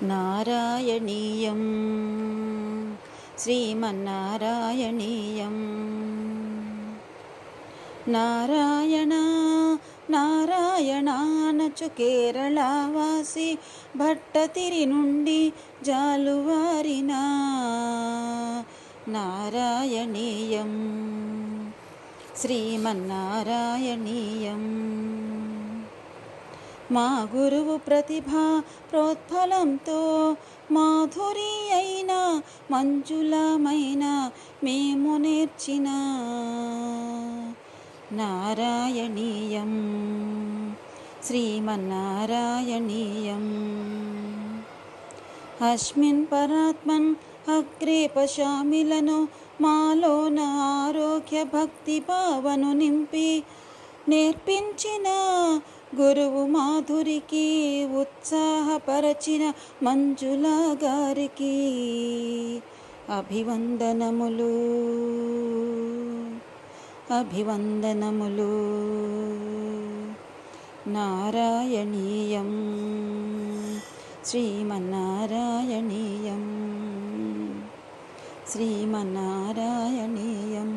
నారాయణీయం శ్రీమన్నారాయణీయం. నారాయణ నారాయణానచు కేరళవాసి భట్టతిరి నుండి జాలువారిన నారాయణీయం శ్రీమన్నారాయణీయం. మా గురువు ప్రతిభా ప్రోత్ఫలంతో మాధురి అయిన మంజులమైన మేము నేర్చిన నారాయణీయం శ్రీమన్నారాయణీయం. అస్మిన్ పరాత్మన్ అగ్రే పశామిలను మాలోన ఆరోగ్య భక్తి భావను నింపి నేర్పించిన గురువు మాధురికి ఉత్సాహపరచిన మంజుల గారికి అభివందనములు అభివందనములు. నారాయణీయం శ్రీమన్నారాయణీయం శ్రీమన్నారాయణీయం.